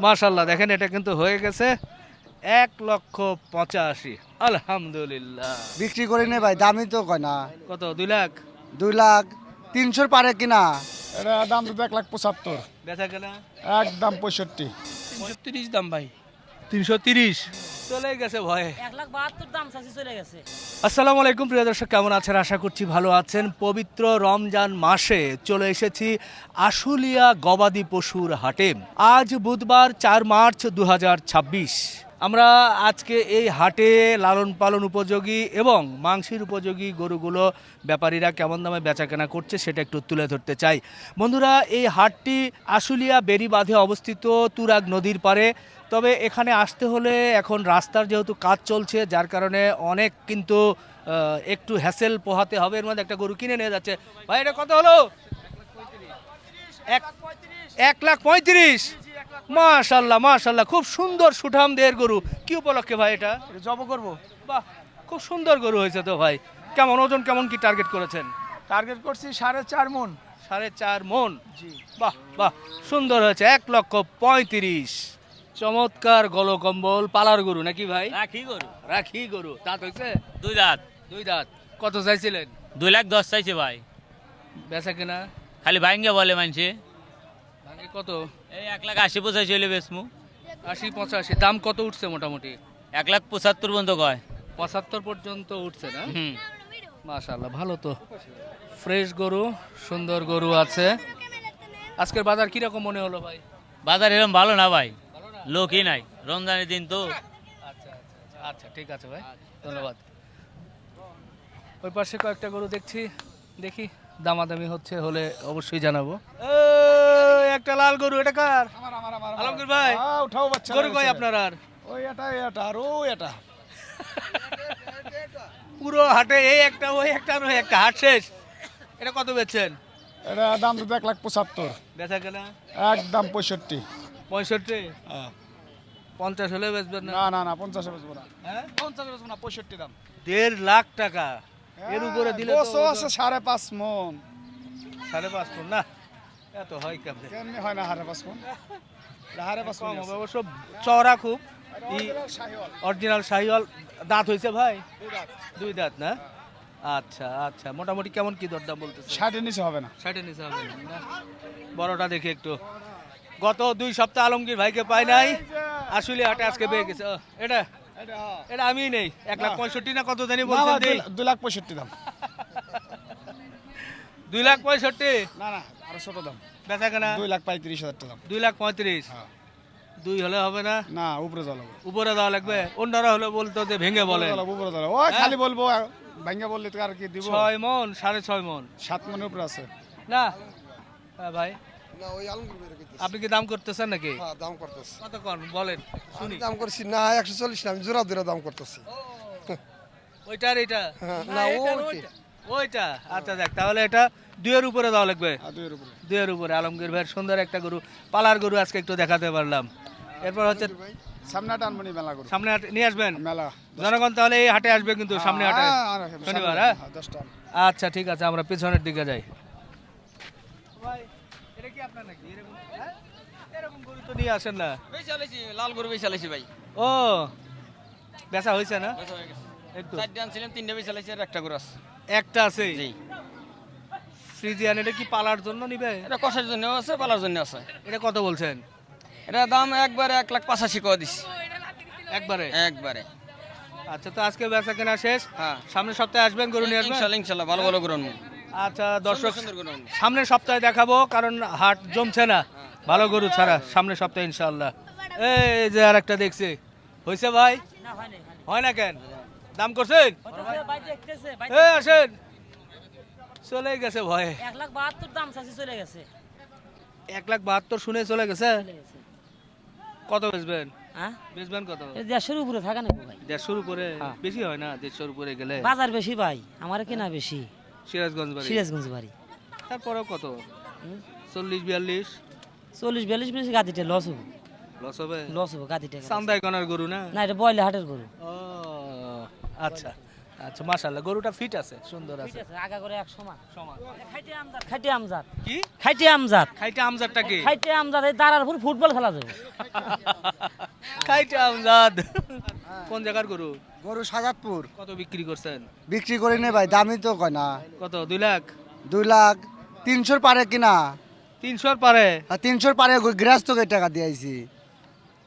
মাশাআল্লাহ, দেখেন এটা কিন্তু হয়ে গেছে 1,85,000। আলহামদুলিল্লাহ। বিক্রি করি নে ভাই, দামই তো কয় না। কত, 2 লাখ? 2,00,000 300 পারে কিনা। এটা দাম তো 1,75,000, বেচা কেনা একদম 65। 330 দাম ভাই। 330 চলে গেছে ভয়ে। 1,72,000 দাম চাচ্ছি, চলে গেছে। আসসালামু আলাইকুম প্রিয় দর্শক, কেমন আছেন? আশা করছি ভালো আছেন। পবিত্র রমজান মাসে চলে এসেছি আশুলিয়া গবাদি পশুর হাটে। আজ বুধবার 4 মার্চ 2026। আমরা আজকে এই হাটে লালন পালন উপযোগী এবং মাংসের উপযোগী গরুগুলো ব্যাপারীরা কেমন দামে বেচাকেনা করছে সেটা একটু তুলে ধরতে চাই। বন্ধুরা, এই হাটটি আশুলিয়া বেড়িবাঁধে অবস্থিত, তুরাগ নদীর পাড়ে। তবে এখানে আসতে হলে এখন রাস্তার যেহেতু কাজ চলছে, যার কারণে অনেক কিন্তু একটু হ্যাসেল পোহাতে হবে। এর মধ্যে একটা গরু কিনে নিয়ে যাচ্ছে। ভাই এটা কত হলো? 1,35,000। মাশাল্লাহ মাশাল্লাহ, খুব সুন্দর সুঠাম দেহের গরু। কি উপলক্ষে ভাই এটা? জব করব। বাহ, খুব সুন্দর গরু হয়েছে তো ভাই। কেমন ওজন, কেমন কি টার্গেট করেছেন? টার্গেট করছি 4.5 মণ। 4.5 মণ। জি। বাহ বাহ, সুন্দর হয়েছে। 1,35,000। চমৎকার গলকম্বল পালার গরু নাকি ভাই? রাখি গরু, রাখি গরু। দাঁত হয়েছে? 2 দাঁত। 2 দাঁত। কত চাইছিলেন? 2,10,000 চাইছে ভাই। বেচা কেনা? খালি ভাঙ্গে বলে মানছে। ভাঙে কত? এই 1,80,85 চলে বেসমু। 80-85। দাম কত উঠছে মোটামুটি? 1,75,000 পর্যন্ত কয়। 75 পর্যন্ত উঠছে না? হুম। মাশাআল্লাহ, ভালো তো। ফ্রেশ গরু, সুন্দর গরু আছে। আজকের বাজার কিরকম মনে হলো ভাই? বাজার এরকম ভালো না ভাই, লোকই নাই, রমজানের দিন তো। আচ্ছা আচ্ছা আচ্ছা, ঠিক আছে ভাই, ধন্যবাদ। ওই পাশে কয়েকটা গরু দেখছি, দেখি দামাদামি হচ্ছে, হলে অবশ্যই জানাবো। একটা লাল গরু, এটা কার? আলমগীর ভাই, উঠাও বাচ্চা গরু কই আপনার? আর ওই এটা আর ওই এটা। পুরো হাটে এই একটা, ওই একটা, আর ওই একটা, হাট শেষ। এটা কত বেচছেন? এটা দাম তো 1,75,000, বেচা কেনা? একদম 65। 65। 50 হলে বেচবেন না? না না না, 50 বেচবো না। হ্যাঁ, 50 বেচবো না, 65 দাম। 1.5 লাখ টাকা এর উপরে দিলে তো বসো আছে 5.5 মণ। 5.5 মণ না? এত হয় কেমনে? কেমনি হয় না 5.5 মণ? 5.5 কম মণ হবে অবশ্য, চওড়া খুব। শাহিওয়াল। অরিজিনাল শাহিওয়াল। দাঁত হয়েছে ভাই? 2 দাঁত না? আচ্ছা আচ্ছা, মোটামুটি কেমন কি দরদাম বলতেছে? 60 এর নিচে হবে না। 60 এর নিচে হবে না? বড়টা দেখি একটু। গত 2 সপ্তাহ আলমগীর ভাইকে পাই নাই, আসলে হাটে আজকে পেয়ে গেছে। এটা এটা আমি নেই। 1,65,000 না কত জানি বলছেন? 2,65,000 দাম। 2,65,000। না না, আরো ছোট দাম। বেচা কেনা? 2,35,000 দাম। 2,35,000। হ্যাঁ। 2 হলে হবে না? না, উপরে জ্বালাবো। উপরে দেওয়া লাগবে। অন্যরা হলে বলতো যে ভেঙে বলে। উপরে জ্বালাবো। ওই খালি বলবো, ভাঙ্গা বললে তো আর কি দিব। 6 মণ, 6.5 মণ 7 মণের উপরে আছে। না? হ্যাঁ ভাই, না ওই আলমগীর ভাইয়ের কইতেছি। আপনি কি দাম করতেছেন নাকি? হ্যাঁ, দাম করতেছি। কত কর বলেন শুনি। দাম করছি না 140 না, আমি জোড়া জোড়া দাম করতেছি। ওইটার এটা? হ্যাঁ, না ওইটি। ওইটা? আচ্ছা দেখ, তাহলে এটা 2 এর উপরে দেওয়া লাগবে। আর 2 এর উপরে। 2 এর উপরে। আলমগীর ভাইয়ের সুন্দর একটা গরু, পালার গরু আজকে একটু দেখাতে পারলাম। এরপর হচ্ছে সামনে টানবনি মেলা করব। সামনে হাটে নিয়ে আসবেন মেলা। জনগণ, তাহলে এই হাটে আসবে কিন্তু সামনে হাটে শনিবার। হ্যাঁ 10টা। আচ্ছা ঠিক আছে, আমরা পিছনের দিকে যাই। ভাই এটা কি আপনার নাকি? এরকম হ্যাঁ, এরকম গরু তো নিয়ে আসেন না। লাল গরু বেচালাইছি ভাই। ও, বেচা হয়েছে না? একটু 4 দাম ছিলাম, 3টা বেচালাইছি, আর একটা গরু আছে। একটা আছে ফ্রিজিয়ান। এটা কি পালার জন্য নিবে? এটা কষার জন্য আছে, পালার জন্য আছে। এটা কত বলছেন? এটা দাম একবারে 1,85,000 করে দিছি। একবারে? একবারে। আচ্ছা, তো আজকে বেচা কেনা শেষ। হ্যাঁ, সামনের সপ্তাহে আসবেন, গরু নিয়ে আসবেন। ইনশাআল্লাহ ইনশাআল্লাহ ভালো ভালো গরু আনবো। আচ্ছা দর্শক, সুন্দর গরু আনবো। সামনের সপ্তাহে দেখাবো, কারণ হাট জমছে না ভালো গরু ছাড়া। সামনের সপ্তাহে ইনশাআল্লাহ। এই যে আর একটা দেখছি, হয়েছে ভাই? না হয় না, হয় না কেন? দাম করছেন? ভাই দেখতেছে, ভাই এই আসেন, চলে গেছে ভয়ে। 1,72,000 দাম চাচ্ছি, চলে গেছে। 1,72,000 শুনে চলে গেছে। কত বেচবেন? হ্যাঁ, বেচবেন কত? এই 150 উপরে থাকা না ভাই। 150 উপরে? হ্যাঁ। বেশি হয় না 150 উপরে গেলে? বাজার বেশি ভাই, আমার কিনা বেশি। সিরাজগঞ্জ বাড়ি? সিরাজগঞ্জ বাড়ি। তারপরেও কত? 40-42? 40-42 বেশি, গাদিটা লস হবো। লস হবে? লস হবো গাদিটা। চান্দাই কনার গরু না? না, এটা বয়লে হাটের গরু। ও আচ্ছা আচ্ছা মাশাআল্লাহ, গরুটা ফিট আছে, সুন্দর আছে, আগা করে এক সমান সমান। খাইটে আমজাদ কি খাইটে আমজাদ খাইটা আমজাদটা কি? খাইটে আমজাদ এই দাঁড়ার উপর ফুটবল খেলা যাবে খাইটা আমজাদ কোন জায়গার গরু? গরু সাজাদপুর কত বিক্রি করছেন? বিক্রি করি নে ভাই, দামই তো কয় না। কত? 2 লাখ? 2 লাখ 300 পারে কিনা। 300 পারে? আর 300 পারে গৃহস্থকে টাকা দিয়েছি।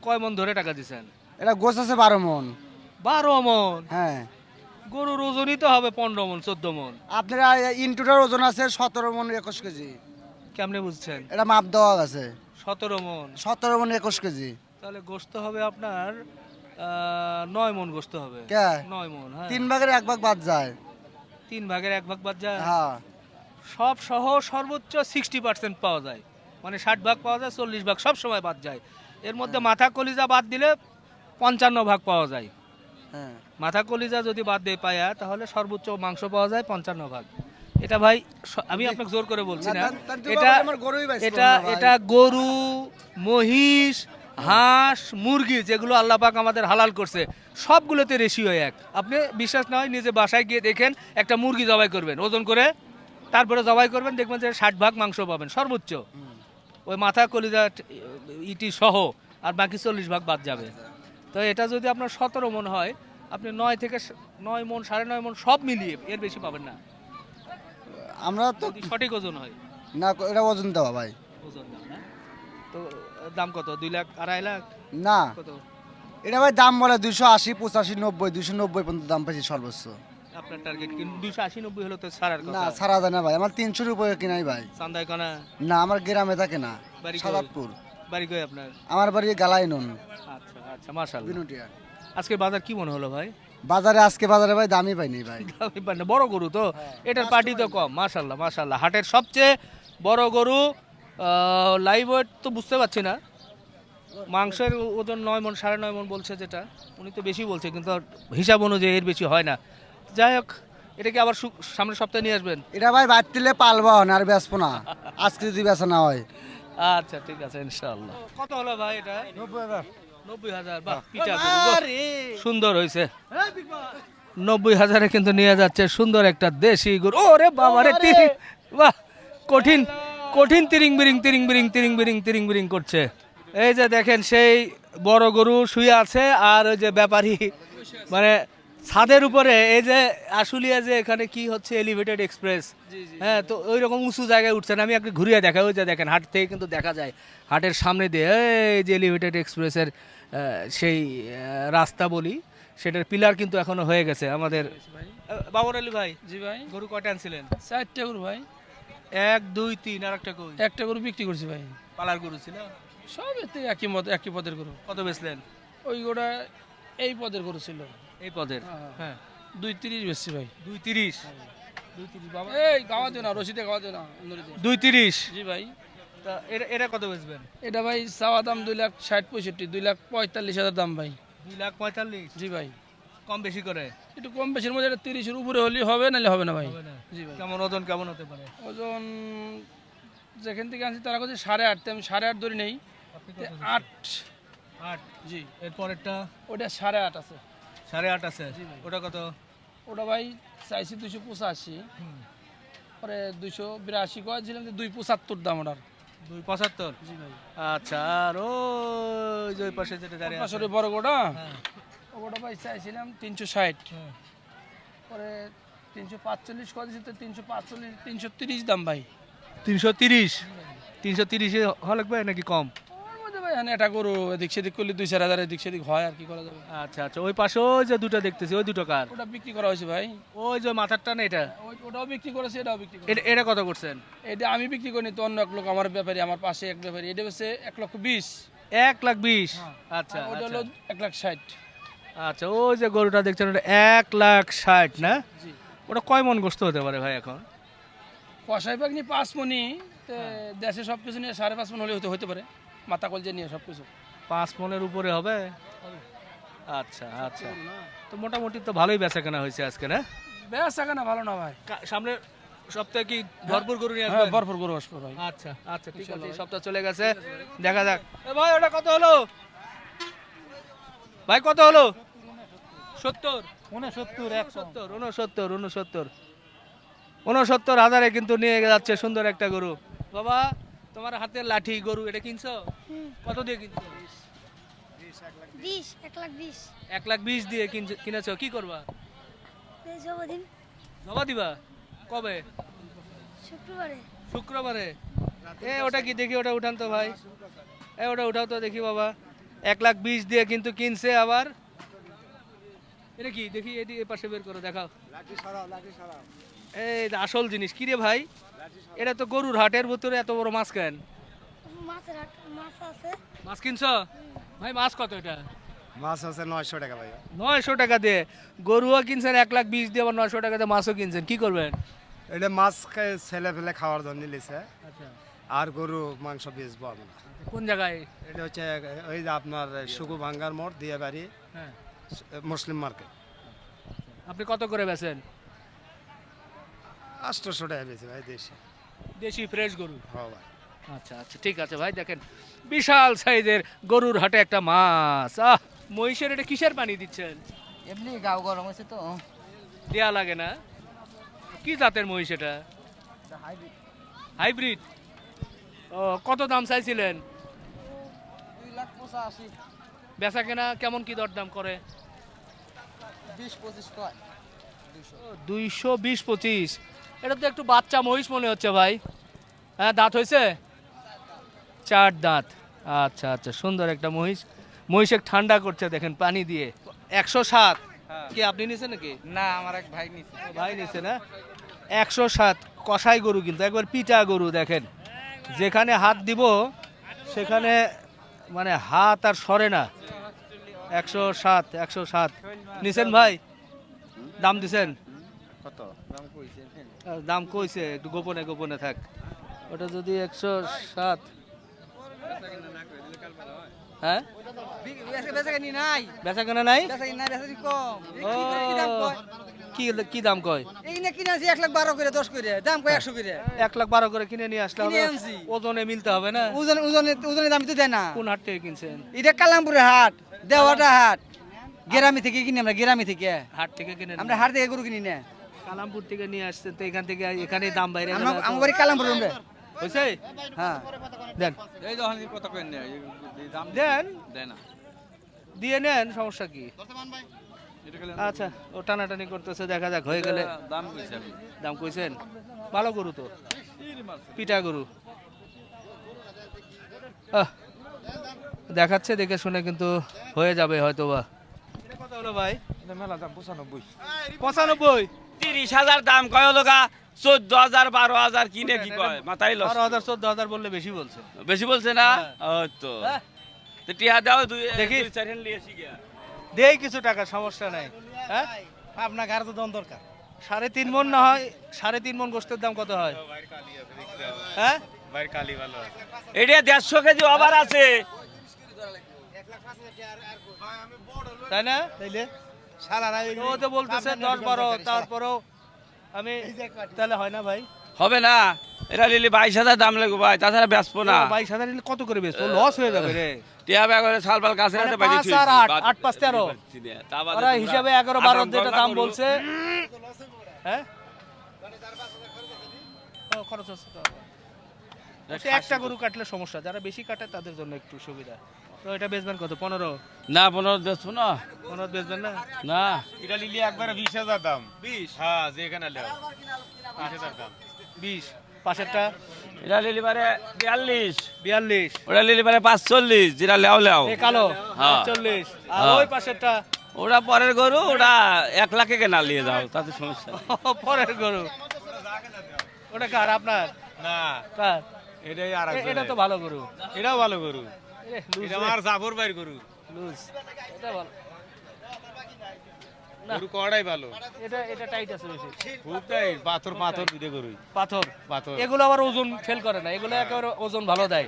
কয় মন ধরে টাকা দিছেন? এটা গোছ আছে 12 মন। 12 মন? হ্যাঁ, গরুর ওজনই তো হবে 15 মন 14 মন। আপনার ইনটুটার ওজন আছে 17 মন 21 কেজি। কেমনে বুঝছেন? এটা মাপ দেওয়া আছে 17 মন? 17 মন 21 কেজি। তাহলে গোশত হবে আপনার 9 মন গোশত হবে। কে? 9 মন, হ্যাঁ। 3 ভাগের 1 ভাগ বাদ যায়। 3 ভাগের 1 ভাগ বাদ যায়? হ্যাঁ, সব সহ সর্বোচ্চ 60% পাওয়া যায়, মানে 60 ভাগ পাওয়া যায়, 40 ভাগ সব সময় বাদ যায়। এর মধ্যে মাথা কলিজা বাদ দিলে 55 ভাগ পাওয়া যায়। হ্যাঁ। মাথা কলিজা যদি বাদ দিয়ে পায়া তাহলে সর্বোচ্চ মাংস পাওয়া যায় 55 ভাগ। এটা ভাই আমি আপনাকে জোর করে বলছি না, এটা আমার গরুই বাইছে এটা না ভাই। এটা গরু, মহিষ, হাঁস, মুরগি যেগুলো আল্লাহ পাক আমাদের হালাল করছে সবগুলোতে রেশিও এক। আপনি বিশ্বাস না হয় নিজে বাসায় গিয়ে দেখেন, একটা মুরগি জবাই করবেন ওজন করে, তারপরে জবাই করবেন, দেখবেন যে 60 ভাগ মাংস পাবেন সর্বোচ্চ, ওই মাথা কলিজা ইটি সহ, আর বাকি 40 ভাগ বাদ যাবে। তো এটা যদি আপনার 17 মন হয়, আপনি 9 থেকে 9 মন 9.5 মন সব মিলিয়ে এর বেশি পাবেন না, আমরা তো যদি সঠিক ওজন হয়। না, এটা ওজন দেওয়া ভাই। ওজন দাম না? তো দাম কত? 2 লাখ 2.5 লাখ? না, কত এটা ভাই দাম বলে 280 85 90 290 পর্যন্ত দাম পাইছি সর্বোচ্চ। আপনার টার্গেট? কি 280 90 হলো তো ছাড়ার না, কথা। ছাড়া যায় না ভাই, আমার 300 উপরে কিনাই ভাই। চান্দাই কানা? না, আমার গ্রামে থাকে না, বাড়ি কই? সাদাতপুর। বাড়ি কই আপনার? আমার বাড়ি গালাই নুন আচ্ছা আচ্ছা মাশাআল্লাহ। বিনুটিয়া। আজকে বাজার কি মনে হলো ভাই? বাজারে আজকে বাজারে ভাই দামই পাইনি ভাই। দামি পান না, বড় গরু তো, এটার পার্টি তো কম। মাশাআল্লাহ মাশাআল্লাহ, হাটের সবচেয়ে বড় গরু। লাইভ ওয়েট তো বুঝতে পারছি না, মাংসের ওজন 9 মন 9.5 মন বলছে, যেটা উনি তো বেশি বলছে, কিন্তু হিসাব অনুযায়ী এর বেশি হয় না। যাই হোক, এটাকে আবার সামনের সপ্তাহে নিয়ে আসবেন? এটা ভাই বাড়তিলে পালবো না, আর বেচবো না আজকে যদি বেচা না হয়। আচ্ছা ঠিক আছে ইনশাআল্লাহ। কত হলো ভাই এটা? 90,000। বাহ, পিটা গরু, বাহ, সুন্দর হয়েছে। 90,000-এ কিন্তু নিয়ে যাচ্ছে সুন্দর একটা দেশি গরু। ওরে বাবা রে, বাহ, কঠিন কঠিন তিরিং বিরিং তিরিং বিরিং তিরিং বিরিং তিরিং বিরিং করছে। এই যে দেখেন, সেই বড় গরু শুয়ে আছে, আর ওই যে ব্যাপারী মানে ছাদের উপরে, এই যে আশুলিয়া যে এখানে কি হচ্ছে এলিভেটেড এক্সপ্রেস, হ্যাঁ, তো ওই রকম উঁচু জায়গায় উঠছেন। আমি একটু ঘুরিয়ে দেখাই, ওই যে দেখেন হাট থেকে কিন্তু দেখা যায়, হাটের সামনে দিয়ে এই যে এলিভেটেড এক্সপ্রেসের সেই রাস্তা বলি, সেটার পিলার কিন্তু এখনো হয়ে গেছে আমাদের। বাবর আলী ভাই, জি ভাই, গরু কয়টা আনছিলেন? 4টা গরু ভাই। 1 2 3, আর একটা কই? একটা গরু বিক্রি করছি ভাই। পালার গরু ছিল? সব এতে একই পদের গরু। কত বেচলেন? ওই গোটা এই পদের গরু ছিল। এই পদের? হ্যাঁ। হ্যাঁ, 2.30 বেচছি ভাই। 2.30? 2.30 বাবা, এই গাওয়া দিও না, রশিদে গাওয়া দিও না, 2.30? জি ভাই। তা এটা কত বেচবেন? এটা ভাই চাওয়া দাম 2,60,65, 2,45,000 দাম ভাই। 2,45,000? জি ভাই। কম বেশি করে? একটু কম বেশির মধ্যে, এটা 30-এর উপরে হলে হবে, নাহলে হবে না ভাই। হবে না? জি ভাই। কেমন ওজন কেমন হতে পারে? ওজন যেখান থেকে আনছি তারা কাছে 8.5, আমি 8.5 ধরে নেই। 8, 8? জি। এরপরেরটা? ওটা 8.5 আছে। 8.5 আছে? ওটা কত? ওটা ভাই চাইছি 285, পরে 282 করেছিলাম, 275 দাম ওটার। 275? জি ভাই। আচ্ছা, আর ওই যে ওই পাশে যেটা দাঁড়িয়ে আছে? আসলে বড় গোটা, হ্যাঁ। ওটা ভাই চাইছিলাম 360, হ্যাঁ। পরে 345 করেছি, তো 345 330 দাম ভাই। 330? 330-এ হওয়া লাগবে নাকি কম? ওর মধ্যে ভাই এটা গরু এদিক সেদিক করলে 2-4 হাজার এদিক সেদিক হয়, আর কি করা যাবে। আচ্ছা আচ্ছা, ওই পাশে ওই যে দুটো দেখতেছি, ওই দুটো কার? ওটা বিক্রি করা হয়েছে ভাই। ওই যে মাথারটা না এটা? ওটাও বিক্রি করেছে, এটাও বিক্রি করেছে। এটা কত করছেন? এটা আমি বিক্রি করিনি, তো অন্য এক লোক, আমার ব্যাপারী, আমার পাশে এক ব্যাপারী, এটা হচ্ছে 1,20,000। 1,20,000? আচ্ছা ওটা হলো 1,60,000। আচ্ছা, ওই যে গরুটা দেখছেন ওটা 1,60,000 না? জি। ওটা কয় মন গোস্ত হতে পারে ভাই এখন? কষাই পাক নিয়ে 5 মনি, দেশে সব কিছু নিয়ে 5.5 মন হলে হতে পারে, মাথা কলজে নিয়ে সব কিছু। 5 মনের উপরে হবে? আচ্ছা আচ্ছা, তো মোটামুটি তো ভালোই বেচা কেনা হয়েছে আজকে না? বেশ না ভালো না ভাই। সামনের সপ্তাহে কি ভরপুর গরু নিয়ে হ্যাঁ, আসবেন? ভরপুর গরু আসবে ভাই। আচ্ছা আচ্ছা, ঠিক আছে, এই সপ্তাহ চলে গেছে, দেখা যাক। এ ভাই, ওটা কত হলো ভাই? কত হলো? 70? ঊনসত্তর 69,000 কিন্তু নিয়ে যাচ্ছে সুন্দর একটা গরু। বাবা তোমার হাতের লাঠি গরু এটা কিনছো? কত দিয়ে কিনছো? 1,20,000 1,20,000 দিয়ে কিনেছো, কি করবা? জবাদিন জমা দিবা কবে? শুক্রবারে শুক্রবারে। ওটা কি দেখি, ওটা উঠান তো ভাই, ওটা উঠাও তো দেখি বাবা। 1,20,000 দিয়ে কিন্তু কিনছে আবার। এটা কি দেখি, এই পাশে বের করো, দেখাও। এই আসল জিনিস কি রে ভাই? এটা তো গরুর হাটের ভিতরে এত বড় মাছ কেন? মাছের হাট মাছ আছে মাছ কিনছো ভাই? মাছ কত এটা? মাছ আছে 900 টাকা ভাই। 900 টাকা দিয়ে গরুও কিনছেন, 1,20,000 দিয়ে আবার 900 টাকা দিয়ে মাছও কিনছেন, কি করবেন? এটা মাছ ছেলে ফেলে খাওয়ার জন্য নিয়েছে, আচ্ছা, আর গরু মাংস বেচবো আমরা। কোন জায়গায়? এটা হচ্ছে ওই যে আপনার সুগু ভাঙ্গার মোড় দিয়ে বাড়ি, হ্যাঁ, মুসলিম মার্কেট। আপনি কত করে বেচেন? 800 টাকা বেশি ভাই, দেশি। দেশি ফ্রেশ গরু। হ্যাঁ ভাই। আচ্ছা আচ্ছা, ঠিক আছে ভাই। দেখেন বিশাল সাইজের গরুর হাটে একটা মাছ। মহিষের এটা কিসের পানি দিচ্ছেন? এমনি গাও গরম হয়েছে তো। দেয়া লাগে না? কি জাতের মহিষ এটা? হাইব্রিড। ও, কত দাম চাইছিলেন? 2,85,000 বেচা কেনা কেমন কি দরদাম করে? 20-25 কয় 220-25। এটা তো একটু বাচ্চা মহিষ মনে হচ্ছে ভাই। হ্যাঁ, দাঁত হয়েছে? 4 দাঁত। আচ্ছা আচ্ছা, সুন্দর একটা মহিষ। মহিষে ঠান্ডা করছে দেখেন পানি দিয়ে। 107 কি আপনি নিছেন নাকি? না, আমার এক ভাই নিছে। ভাই নিছে না? 107 কষাই গরু কিন্তু একবার পিটা গরু। দেখেন যেখানে হাত দিব সেখানে মানে হাত আর সরে না। 107 নিছেন ভাই? দাম দিছেন? কত দাম কইছে? দাম কইছে, একটু গোপনে গোপনে থাক। ওটা যদি 107। হ্যাঁ, বেচা কিনি নাই, বেচা কেনা নাই? বেচা কিনি নাই, বেচা কিনি কম। ও, কি দাম কয়? এই না কিনে আনছি 1,12,000 করে 10 করে, দাম কয় 100 করে। 1,12,000 করে কিনে নিয়ে আসলে কিনে হবে। আনছি। ওজনে মিলতে হবে না? ওজনে দাম তো দেয় না। কোন হাট থেকে কিনছেন? এটা কালামপুরের হাট, দেওয়াটা হাট। গ্রামে থেকে কিনি আমরা, গ্রামে থেকে। হাট থেকে কিনে আমরা হাট থেকে গরু কিনি না। কালামপুর থেকে নিয়ে আসছেন তো এখান থেকে এখানে দাম বাইরে আমার বাড়ি কালামপুর আমরা। হয়েছে। হ্যাঁ, দেন এই দোকান কত করে নেয়? দাম দেন, দেয় না। দিয়ে নেন, সমস্যা কি? আচ্ছা, ও টানাটানি করতেছে, দেখা যাক হয়ে গেলে। দাম কইছে আমি। দাম কইছেন? ভালো গরু তো, পিটা গরু। দেখাচ্ছে, দেখে শুনে কিন্তু হয়ে যাবে হয়তো বা। কত হলো ভাই? মেলা দাম 95। 95। 30,000 দাম কয় লোকা, 14,000 12,000 কিনে কি কয় মাথায় লস। 12,000 14,000 বললে বেশি বলছে। বেশি বলছে না? ওই তো হ্যাঁ। তো টিয়া দাও, দেখি। 2-4 হ্যান্ড লিয়ে আসি গিয়া। দেই কিছু টাকা, সমস্যা নাই। হ্যাঁ, আপনার আর তো দম দরকার। 3.5 মণ না হয়? 3.5 মণ গোস্তের দাম কত হয়? হ্যাঁ, এটা 150 কেজি ওভার আছে। তাই না? তাইলে সারা ও তো বলতেছে 10-12, তারপরেও আমি তাহলে হয় না ভাই? হবে না, এটা লিলি 22,000 দাম লাগবে ভাই, তাছাড়া বেচবো না। 22,000 নিলে কত করে বেচবো? লস হয়ে যাবে রে। টিয়া ব্যাগ করে সালবাল কাছে মানে রাতে বাইরে 5 আর 8, 8 5 13। ওরা হিসাবে 11-12 যেটা দাম বলছে। হ্যাঁ, ও খরচ আছে তো। তো একটা গরু কাটলে সমস্যা, যারা বেশি কাটে তাদের জন্য একটু সুবিধা। তো এটা বেচবেন কত? 15? না 15 বেচবো না। 15 বেচবেন না? না, এটা লিলি একবারে 20,000 দাম। 20? হ্যাঁ, যেখানে লেও 20,000 দাম। 20 পাশেরটা এটা লিলি পারে 42, 42, ওটা লিলি পারে 45, যেটা লেও লেও। এই কালো হ্যাঁ। 40, আর হ্যাঁ। ওই পাশেরটা ওটা পরের গরু, ওটা 1 লাখে কেনা নিয়ে যাও, তাতে সমস্যা নেই। পরের গরু। ওটা কার? আপনার? না, কার? এটাই আর এটা তো ভালো গরু। এটাও ভালো গরু। এ, লুজ এটা রে। আমার জাফর ভাইয়ের গরু। লুজ। এটা ভালো। না। গরু কড়াই ভালো। এটা টাইট আছে বেশি। খুব তাই পাথর দুটো গরুই। পাথর। পাথর। এগুলো আবার ওজন ফেল করে না, এগুলো একেবারে ওজন ভালো দেয়।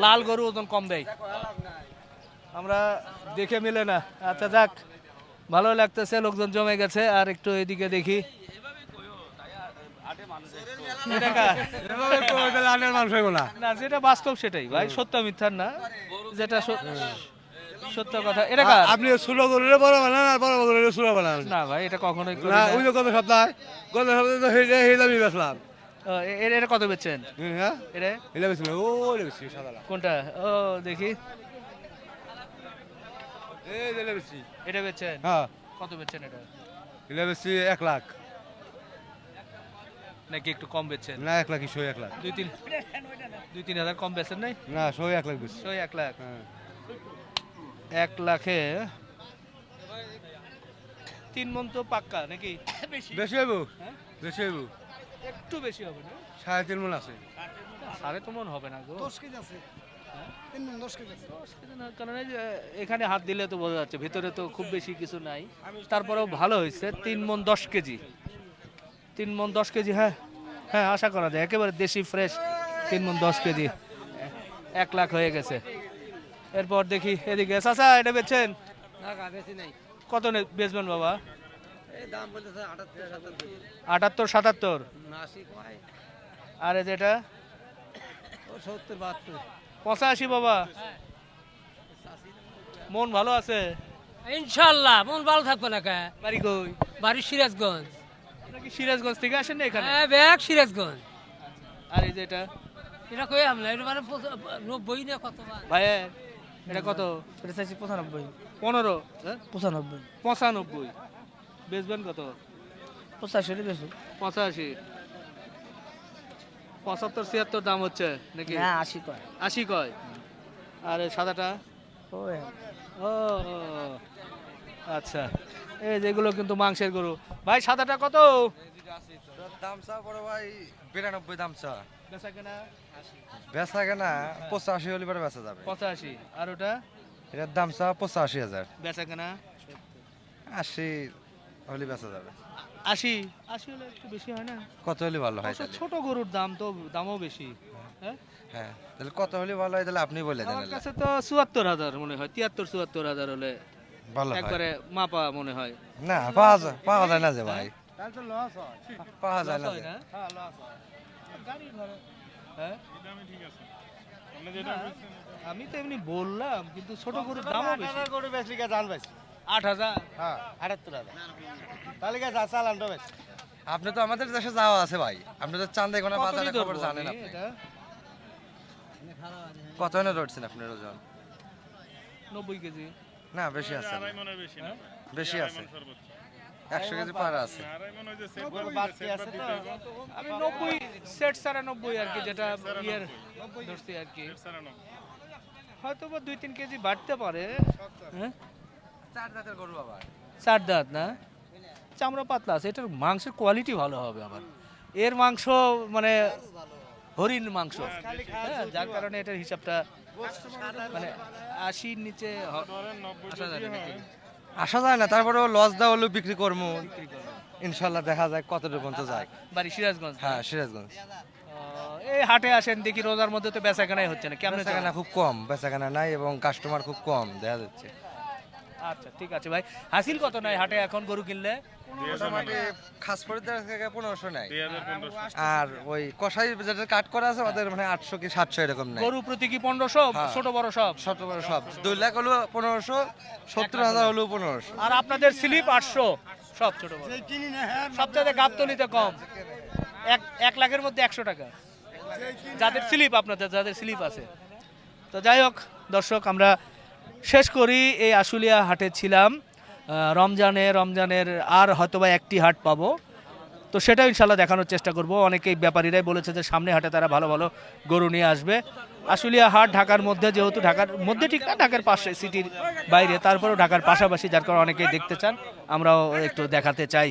লাল গরু ওজন কম দেয়। আমরা দেখে মিলে না। আচ্ছা যাক, ভালো লাগতেছে, লোকজন জমে গেছে। আর একটু এদিকে দেখি। এটা কার? না, যেটা বাস্তব সেটাই ভাই, সত্য মিথ্যার না। যেটা সত্য কথা এটা কার? আপনি ষোলো গরুরে বড় বানান আর বড় গরুরে ষোলো বানান না ভাই এটা কখনোই করি না না। ওই যে গত সপ্তাহে তো হেলে আমি বেচলাম এটা কত বেচছেন? হ্যাঁ এটা হেলে বেচলাম ও বেশি সাদা কোনটা? ও দেখি এই হেলে বেশি এটা বেচছেন? হ্যাঁ কত বেচছেন এটা? হেলে বেশি 1 লাখ নাকি একটু কম বেচছেন? না 1 লাখ 1 লাখ 2-3 হাজার কম বেচছেন নাই? না 1 লাখ বেশি 1 লাখ। হ্যাঁ 1 লাখে 3 মণ তো পাক্কা নাকি? বেশি হইব হ্যাঁ? বেশি হইব একটু বেশি হবে না? 3.5 মণ আছে। সাড়ে তো মন হবে না গো। 10 কেজি আছে 3 মণ 10 কেজি আছে। কারণ এই যে এখানে হাত দিলে তো বোঝা যাচ্ছে ভিতরে তো খুব বেশি কিছু নাই, তারপরেও ভালো হয়েছে। 3 মণ 10 কেজি, 3 মণ 10 কেজি। হ্যাঁ হ্যাঁ আশা করা যায় একেবারে দেশি ফ্রেশ 3 মণ 10 কেজি। 1 লাখ হয়ে গেছে। এরপর দেখি এদিকে চাচা এটা বেচছেন? কত বেচবেন বাবা? 78-77। আর এই যেটা 85 বাবা। মন ভালো আছে? ইনশাল্লাহ মন ভালো থাকবে না কে? বাড়ি কই? বাড়ি সিরাজগঞ্জ। নাকি সিরাজগঞ্জ থেকে আসেন না এখানে? হ্যাঁ ব্যাগ সিরাজগঞ্জ। আর এই যে এটা এটা কই আমলা এটা মানে 90 না কত ভাই এটা কত? এটা চাইছি 95 15 হ্যাঁ? 95 95। বেচবেন কত? 85 হলে বেশি 85। 75-76 দাম হচ্ছে নাকি? না 80 কয় 80 কয়। আর এই সাদাটা? ওই ও আচ্ছা, এই যেগুলো কিন্তু মাংসের গরু। ভাই সাদাটা কত? দাম চা বড় ভাই 92 দাম চা বেচা কেনা বেচা কেনা 85 হলে পরে বেচা যাবে 85। আর ওটা এটার দাম চা 85,000 বেচা কেনা 80 হলে বেচা যাবে 80। 80 হলে একটু বেশি হয় না? কত হলে ভালো হয় অবশ্য তাহলে ছোট গরুর দাম তো দামও বেশি। হ্যাঁ হ্যাঁ তাহলে কত হলে ভালো হয় তাহলে আপনি বলে দেন আমার কাছে তো 74,000 মনে হয়, 73-74,000 হলে ভালো হয় একবারে মাপা মনে হয়। না পাওয়া যায় না যে ভাই পাওয়া যায় না হয় যে। না? গাড়ি ভাড়া হ্যাঁ না, আমি তো এমনি বললাম কিন্তু ছোট গরুর দামও বেশি। গরু বেচলি কে জান বেশি 8,000। হ্যাঁ 78,000 তাহলে কে চালান তো বেশি আপনি তো আমাদের দেশে যাওয়া আছে ভাই আপনি তো চান্দে কোনো কত বাজারে নিয়ে খবর ধরবো জানেন আমি আপনি এটা? কত এনে ধরছেন আপনার ওজন 90 কেজি। না বেশি আছে হ্যাঁ? বেশি আছে 100 কেজি পার আছে আমি 90 সেট 94 আর কি, যেটা ইয়ের ধরছি আর কি। হয়তো বা 2-3 কেজি বাড়তে পারে। হ্যাঁ 4 দাঁতের গরু বাবা 4 দাঁত না? চামড়া পাতলা আছে, এটার মাংসের কোয়ালিটি ভালো হবে। আবার এর মাংস মানে হরিণ মাংস, হ্যাঁ, যার কারণে এটার হিসাবটা মানে 80-র নিচে আসা যাবে নাকি? আসা যায় না তারপরেও লস দেওয়া হলেও বিক্রি করবো ইনশাল্লাহ দেখা যায় কতটুকু পর্যন্ত যায় বাড়ি সিরাজগঞ্জ। হ্যাঁ সিরাজগঞ্জ এই হাটে আসেন দেখি রোজার মধ্যে তো বেচা কেনাই হচ্ছে না, কেমন? বেচাকেনা খুব কম বেচাকেনা নাই এবং কাস্টমার খুব কম দেখা যাচ্ছে আচ্ছা ঠিক আছে ভাই। হাসিল কত নাই হাটে এখন গরু কিনলে? মোটামুটি খাস পরিদের থেকে 1500 নাই আর ওই কষাই যেটা কাট করা আছে ওদের মানে 800 কি 700 এরকম নাই গরু প্রতি কি 1500? হ্যাঁ। ছোট বড় সব? ছোট বড় সব 2 লাখ হলো 1500 70,000 হলো 1500 আর আপনাদের স্লিপ 800 সব ছোট বড়? সবচেয়ে গাবতলিতে কম 1 লাখের মধ্যে 100 টাকা যাদের স্লিপ, আপনাদের যাদের স্লিপ আছে। তো যাই হোক দর্শক, আমরা শেষ করি। এই আশুলিয়া হাটে ছিলাম রমজানের আর হয়তোবা একটি হাট পাবো, তো সেটাও ইনশাল্লাহ দেখানোর চেষ্টা করব। অনেকেই ব্যাপারীরাই বলেছে যে সামনে হাটে তারা ভালো ভালো গরু নিয়ে আসবে। আশুলিয়া হাট ঢাকার মধ্যে, যেহেতু ঢাকার মধ্যে ঠিক না, ঢাকার পাশে সিটির বাইরে, তারপরেও ঢাকার পাশাপাশি, যার কারণে অনেকেই দেখতে চান, আমরাও একটু দেখাতে চাই।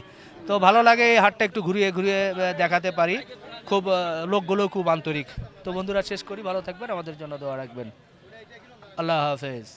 তো ভালো লাগে এই হাটটা একটু ঘুরিয়ে ঘুরিয়ে দেখাতে পারি। খুব লোকগুলো খুব আন্তরিক। তো বন্ধুরা শেষ করি, ভালো থাকবেন, আমাদের জন্য দোয়া রাখবেন। আল্লাহ হাফেজ।